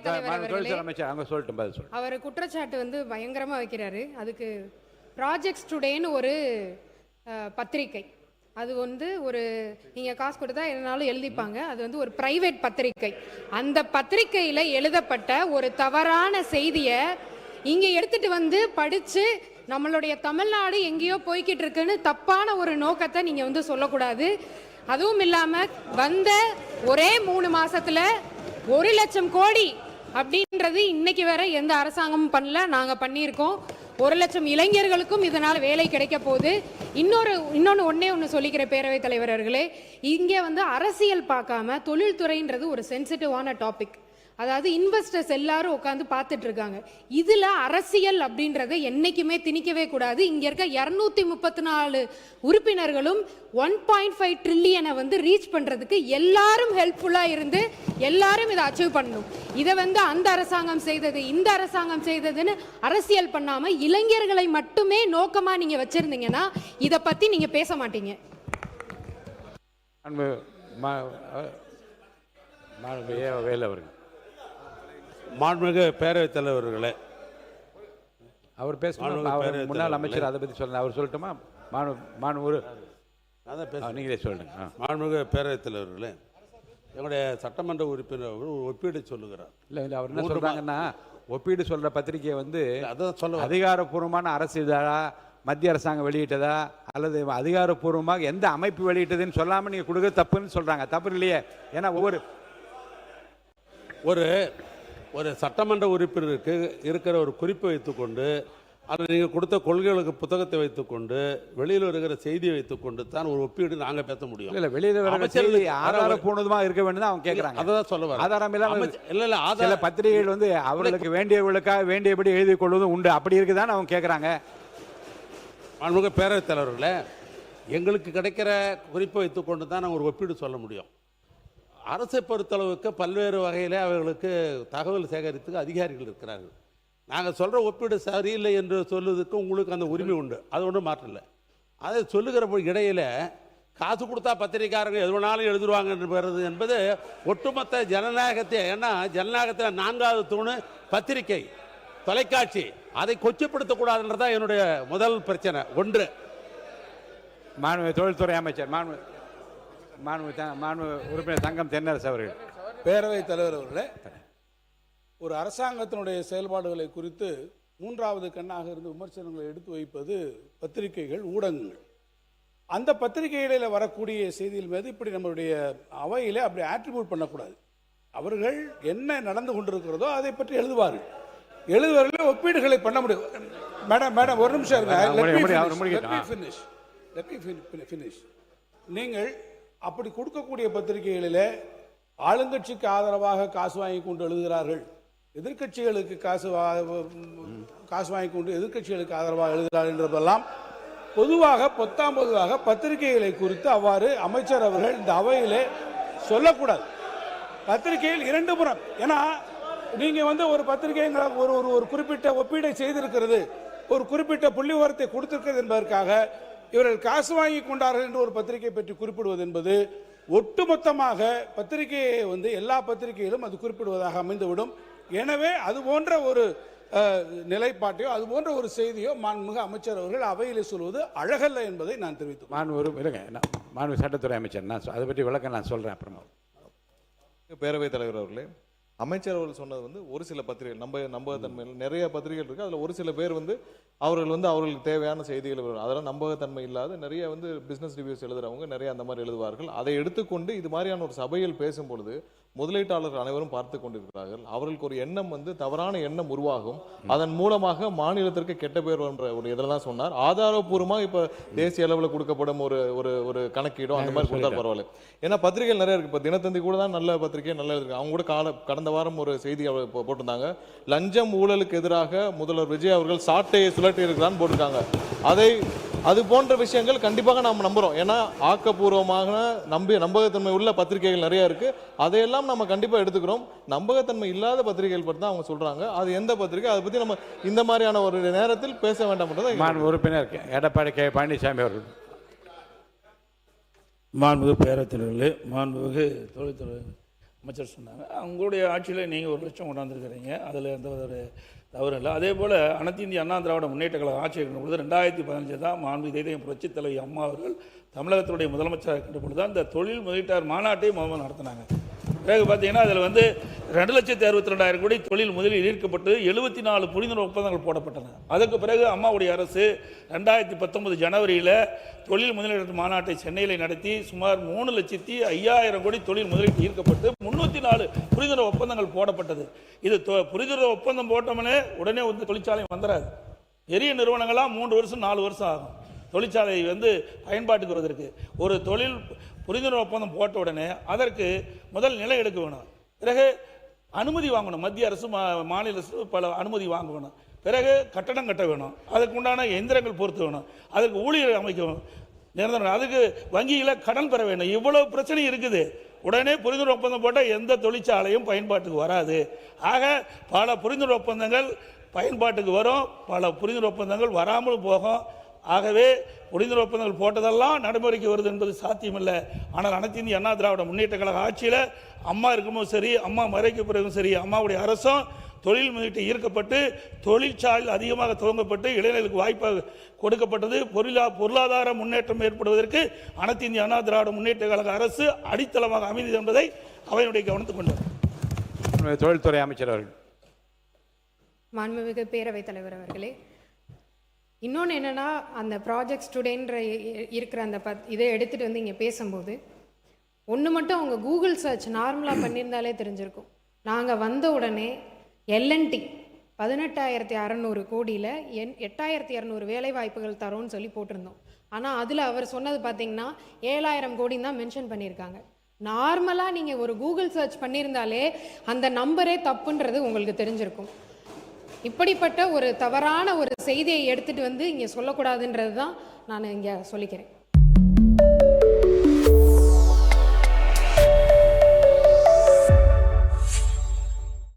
பேரவைத் தலைவர் அவர்களே, அமைச்சர் அவங்க சொல்லட்டும், பதில் சொல்லட்டும். அவர் குற்றச்சாட்டு வந்து பயங்கரமா வைக்கிறாரு. அதுக்கு ப்ராஜெக்ட்ஸ் டுடேன்னு ஒரு பத்திரிகை, அது வந்து ஒரு நீங்கள் காசு கொடுத்தா எதுனாலும் எழுதிப்பாங்க, அது வந்து ஒரு பிரைவேட் பத்திரிகை. அந்த பத்திரிகையில் எழுதப்பட்ட ஒரு தவறான செய்தியை இங்கே எடுத்துட்டு வந்து படித்து நம்மளுடைய தமிழ்நாடு எங்கேயோ போய்கிட்டு இருக்குன்னு தப்பான ஒரு நோக்கத்தை நீங்கள் வந்து சொல்லக்கூடாது. அதுவும் இல்லாமல் வந்த ஒரே 3 மாசத்துல 1 லட்சம் கோடி அப்படின்றது இன்னைக்கு வேற எந்த அரசாங்கமும் பண்ணல, நாங்கள் பண்ணியிருக்கோம். 1 லட்சம் இளைஞர்களுக்கும் இதனால் வேலை கிடைக்க போகுது. இன்னொன்று ஒன்று சொல்லிக்கிற பேரவைத் தலைவர் அவர்களே, இங்கே வந்து அரசியல் பார்க்காம தொழில்துறைன்றது ஒரு சென்சிட்டிவான டாபிக். அதாவது இன்வெஸ்டர்ஸ் எல்லாரும் உட்காந்து பார்த்துட்டு இருக்காங்க. இதில் அரசியல் அப்படின்றத என்னைக்குமே திணிக்கவே கூடாது. இங்கே இருக்க 234 உறுப்பினர்களும் 1.5 ட்ரில்லியனை வந்து ரீச் பண்ணுறதுக்கு எல்லாரும் ஹெல்ப்ஃபுல்லாக இருந்து எல்லாரும் இதை அச்சீவ் பண்ணணும். இதை வந்து அந்த அரசாங்கம் செய்தது இந்த அரசாங்கம் செய்ததுன்னு அரசியல் பண்ணாமல் இளைஞர்களை மட்டுமே நோக்கமாக நீங்கள் வச்சுருந்தீங்கன்னா இதை பற்றி நீங்கள் பேச மாட்டீங்க. மாண்புமிகு பேரவைத் தலைவர்களே, அவர் பேசணும். முன்னாள் அமைச்சர் அதை பற்றி சொல்ல அவர் சொல்லட்டுமா? நீங்களே சொல்லுங்க. மாண்புமிகு பேரவைத் தலைவர்களே, எங்களுடைய சட்டமன்ற உறுப்பினர் ஒரு ஒப்பீடு சொல்லுகிறார். இல்லை அவர் என்ன சொல்றாங்கன்னா, ஒப்பீடு சொல்ற பத்திரிகையை வந்து அதான் சொல்ல அதிகாரப்பூர்வமான அரசு இதழா மத்திய அரசாங்கம் வெளியிட்டதா அல்லது அதிகாரப்பூர்வமாக எந்த அமைப்பு வெளியிட்டதுன்னு சொல்லாம நீங்க கொடுக்க தப்புன்னு சொல்றாங்க. தப்பு இல்லையே? ஏன்னா ஒரு சட்டமன்ற உறுப்பினருக்கு இருக்கிற ஒரு குறிப்பை வைத்துக்கொண்டு, அதை நீங்கள் கொடுத்த கொள்கைகளுக்கு புத்தகத்தை வைத்துக்கொண்டு, வெளியில் வருகிற செய்தியை வைத்துக்கொண்டு தான் ஒரு ஒப்பீடு நாங்கள் பேச முடியும். இல்லை, வெளியில் வருகிற செய்தி ஆதாரப்பூர்வமாக இருக்க வேண்டும் அவங்க கேட்குறாங்க. அதான் சொல்ல ஆதாரம் இல்லை. சில பத்திரிகைகள் வந்து அவர்களுக்கு வேண்டியவர்களுக்காக வேண்டியபடி எழுதி கொள்வதும் உண்டு, அப்படி இருக்குதான்னு அவங்க கேட்குறாங்க. மாண்புமிகு பேரவைத் தலைவர்களே, எங்களுக்கு கிடைக்கிற குறிப்பை வைத்துக்கொண்டு தான் நாங்கள் ஒரு ஒப்பீடு சொல்ல முடியும். அரசை பொறுத்தளவுக்கு பல்வேறு வகையில் அவர்களுக்கு தகவல் சேகரித்துக்கு அதிகாரிகள் இருக்கிறார்கள். நாங்கள் சொல்கிற ஒப்பீடு சரியில்லை என்று சொல்லுவதற்கு உங்களுக்கு அந்த உரிமை உண்டு, அது ஒன்றும் மாற்றம் இல்லை. அதை சொல்லுகிற இடையில் காசு கொடுத்தா பத்திரிகைக்காரங்க எது வேணாலும் எழுதுருவாங்க என்பது ஒட்டுமொத்த ஜனநாயகத்தை, ஏன்னா ஜனநாயகத்தில் 4வது தூணு பத்திரிகை, தொலைக்காட்சி, அதை கொச்சப்படுத்தக்கூடாதுன்றதான் என்னுடைய முதல் பிரச்சனை. ஒன்று, தொழில்துறை அமைச்சர் உறுப்பினர் தங்கம் தென்னரசு அவர்கள். பேரவைத் தலைவர் அவர்களே, ஒரு அரசாங்கத்தினுடைய செயல்பாடுகளை குறித்து 3வது கண்ணாக இருந்து விமர்சனங்களை எடுத்து வைப்பது பத்திரிகைகள், ஊடகங்கள். அந்த பத்திரிகைகளில் வரக்கூடிய செய்திகள் மீது இப்படி நம்மளுடைய அவையிலே அப்படி ஆட்ரிபியூட் பண்ணக்கூடாது. அவர்கள் என்ன நடந்து கொண்டிருக்கிறதோ அதை பற்றி எழுதுவார்கள். எழுதுவார்கள், ஒப்பீடுகளை பண்ண முடியும். மேடம் ஒரு நிமிஷம் இருங்க. நீங்கள் அப்படி கொடுக்கக்கூடிய பத்திரிகைகளில் ஆளுங்கட்சிக்கு ஆதரவாக காசு வாங்கி கொண்டு எழுதுகிறார்கள், எதிர்கட்சிகளுக்கு காசு வாங்கி கொண்டு எதிர்கட்சிகளுக்கு ஆதரவாக எழுதுகிறார்கள் என்றதெல்லாம் பொதுவாக பத்திரிகைகளை குறித்து அவ்வாறு அமைச்சர் அவர்கள் இந்த அவையிலே சொல்லக்கூடாது. பத்திரிகையில் 2 புறம். ஏன்னா நீங்க வந்து ஒரு பத்திரிகை ஒரு குறிப்பிட்ட ஒப்பீடை செய்திருக்கிறது, ஒரு குறிப்பிட்ட புள்ளி விவரத்தை கொடுத்திருக்கிறது என்பதற்காக இவர்கள் காசு வாங்கி கொண்டார்கள் என்று ஒரு பத்திரிகை பற்றி குறிப்பிடுவது என்பது ஒட்டுமொத்தமாக பத்திரிகையை வந்து எல்லா பத்திரிகையிலும் அது குறிப்பிடுவதாக அமைந்துவிடும். எனவே அது போன்ற ஒரு நிலைப்பாட்டையோ அது போன்ற ஒரு செய்தியோ மாண்புமிகு அமைச்சர் அவர்கள் அவையிலே சொல்வது அழகல்ல என்பதை நான் தெரிவித்தேன். மாண்பு சட்டத்துறை அமைச்சர், நான் அதை பற்றி விளக்கம் நான் சொல்றேன் அப்புறமா. பேரவைத் தலைவர் அவர்களே, அமைச்சர் அவர்கள் சொன்னது வந்து ஒரு சில பத்திரிகைகள் நம்பகத்தன்மையில் நிறைய பத்திரிகைகள் இருக்குது. அதில் ஒரு சில பேர் வந்து அவர்களுக்கு தேவையான செய்திகள் அதெல்லாம் நம்பகத்தன்மை இல்லாத நிறைய வந்து பிஸ்னஸ் ரிவ்யூஸ் எழுதுறவங்க நிறைய அந்த மாதிரி எழுதுவார்கள். அதை எடுத்துக்கொண்டு இது மாதிரியான ஒரு சபையில் பேசும் பொழுது முதலீட்டாளர்கள் அனைவரும் பார்த்து கொண்டிருக்கிறார்கள். அவர்களுக்கு ஒரு எண்ணம் வந்து தவறான எண்ணம் உருவாகும். அதன் மூலமாக மாநிலத்திற்கு கெட்ட பேர் என்ற ஒரு இதெல்லாம் சொன்னார். ஆதாரப்பூர்வமாக இப்போ தேசிய அளவில் கொடுக்கப்படும் ஒரு கணக்கீடும் அந்த மாதிரி கொடுத்தா பரவாயில்ல. ஏன்னா பத்திரிகைகள் நிறைய இருக்கு. இப்போ தினத்தந்தி கூட தான் நல்ல பத்திரிகை நல்லா இருக்கு. அவங்க கூட கடந்த வாரம் ஒரு செய்தி போட்டிருந்தாங்க. லஞ்சம் ஊழலுக்கு எதிராக முதல்வர் விஜய் அவர்கள் சாட்டையை சுழட்டி இருக்கிறான்னு போட்டிருக்காங்க. அது போன்ற விஷயங்கள் கண்டிப்பாக நாம் நம்புறோம். ஏன்னா ஆக்கப்பூர்வமாக நம்பகத்தன்மை உள்ள பத்திரிகைகள் நிறைய இருக்கு. அதையெல்லாம் நம்ம கண்டிப்பா எடுத்துக்கிறோம். நம்பகத்தன்மை இல்லாத பத்திரிகைகள் பற்றி தான் அவங்க சொல்றாங்க. அது எந்த பத்திரிகை, அதை பத்தி நம்ம இந்த மாதிரியான ஒரு நேரத்தில் பேச வேண்டாம். உறுப்பினர் எடப்பாடி கே பழனிசாமி அவர்கள். மாண்புமிகு பேரவைத் தலைவர்களே, மாண்புமிகு தொழில்துறை அமைச்சர் சொன்னாங்க. அவங்களுடைய ஆட்சியில் நீங்கள் 1 லட்சம் கொண்டாந்துருக்கிறீங்க, அதில் எந்த ஒரு தவறு இல்லை. அதே போல் அனைத்து இந்திய அண்ணா திராவிட முன்னேற்ற கழக ஆட்சி இருக்கின்ற பொழுது 2015 தான் மாண்பு இதய புரட்சித் தலைவி அம்மா அவர்கள் தமிழகத்துடைய முதலமைச்சராக இருக்கின்ற பொழுது தான் இந்த தொழில் முதலீட்டாளர் மாநாட்டை முதல்ல நடத்தினாங்க. பிறகு பார்த்தீங்கன்னா அதில் வந்து 2,62,000 கோடி தொழில் முதலில் ஈர்க்கப்பட்டு 74 புரிந்துணர்வு ஒப்பந்தங்கள் போடப்பட்டன. அதுக்கு பிறகு அம்மாவுடைய அரசு 2019 ஜனவரியில் தொழில் முதலீட்டு மாநாட்டை சென்னையில் நடத்தி சுமார் 3,05,000 கோடி தொழில் முதலீட்டு ஈர்க்கப்பட்டு 304 புரிந்துணர்வு ஒப்பந்தங்கள் போடப்பட்டது. இது புரிந்துணர்வு ஒப்பந்தம் போட்டோம்னே உடனே வந்து தொழிற்சாலை வந்துடாது. பெரிய நிறுவனங்களாம் 3 வருஷம் 4 வருஷம் ஆகும் தொழிற்சாலை வந்து பயன்பாட்டுக்கு வருவதற்கு. ஒரு தொழில் புரிந்துணர்வு ஒப்பந்தம் போட்ட உடனே அதற்கு முதல் நிலை எடுக்க வேணும், பிறகு அனுமதி வாங்கணும், மத்திய அரசு மாநில அரசு பல அனுமதி வாங்க வேணும், பிறகு கட்டடம் கட்ட வேணும், அதுக்கு உண்டான எந்திரங்கள் பொறுத்து வேணும், அதுக்கு ஊழியர் அமைக்கணும், நிரந்தரம், அதுக்கு வங்கியில் கடன் பெற வேணும். இவ்வளவு பிரச்சனை இருக்குது. உடனே புரிந்துணர்வு ஒப்பந்தம் போட்டால் எந்த தொழிற்சாலையும் பயன்பாட்டுக்கு வராது. ஆக பல புரிந்துணர்வு ஒப்பந்தங்கள் பயன்பாட்டுக்கு வரும், பல புரிந்துணர்வு ஒப்பந்தங்கள் வராமல் போகும். ஆகவே புரிந்துணர்வு ஒப்பந்தங்கள் போட்டதெல்லாம் நடைமுறைக்கு வருது என்பது சாத்தியமில்லை. ஆனால் அனைத்து இந்திய அண்ணா திராவிட முன்னேற்ற கழக ஆட்சியில் அம்மா இருக்கும்போது சரி, அம்மா மறைக்க பிறகும் சரி, அம்மாவுடைய அரசும் தொழில் முதலீட்டை ஈர்க்கப்பட்டு தொழிற்சாலை அதிகமாக துவங்கப்பட்டு இளைஞர்களுக்கு வாய்ப்பாக கொடுக்கப்பட்டது. பொருளாதார முன்னேற்றம் ஏற்படுவதற்கு அனைத்து இந்திய அண்ணா திராவிட முன்னேற்ற கழக அரசு அடித்தளமாக அமைந்தது என்பதை அவையினுடைய கவனத்துக் கொண்டார். தொழில்துறை அமைச்சர் அவர்கள். மாண்புமிகு பேரவைத் தலைவர் அவர்களே, இன்னொன்று என்னென்னா, அந்த ப்ராஜெக்ட் ஸ்டுடென்ற இருக்கிற அந்த இதை எடுத்துகிட்டு வந்து இங்கே பேசும்போது ஒன்று மட்டும் அவங்க கூகுள் சர்ச் நார்மலாக பண்ணியிருந்தாலே தெரிஞ்சிருக்கும். நாங்கள் வந்த உடனே எல்என்டி 18,600 கோடியில் 8,200 வேலை வாய்ப்புகள் தரோன்னு சொல்லி போட்டிருந்தோம். ஆனால் அதில் அவர் சொன்னது பார்த்தீங்கன்னா 7,000 கோடின்னு தான் மென்ஷன் பண்ணியிருக்காங்க. நார்மலாக நீங்கள் ஒரு கூகுள் சர்ச் பண்ணியிருந்தாலே அந்த நம்பரே தப்புன்றது உங்களுக்கு தெரிஞ்சிருக்கும். இப்படிப்பட்ட ஒரு தவறான ஒரு செய்தியை எடுத்துகிட்டு வந்து இங்கே சொல்லக்கூடாதுன்றது தான் நான் இங்கே சொல்லிக்கிறேன்.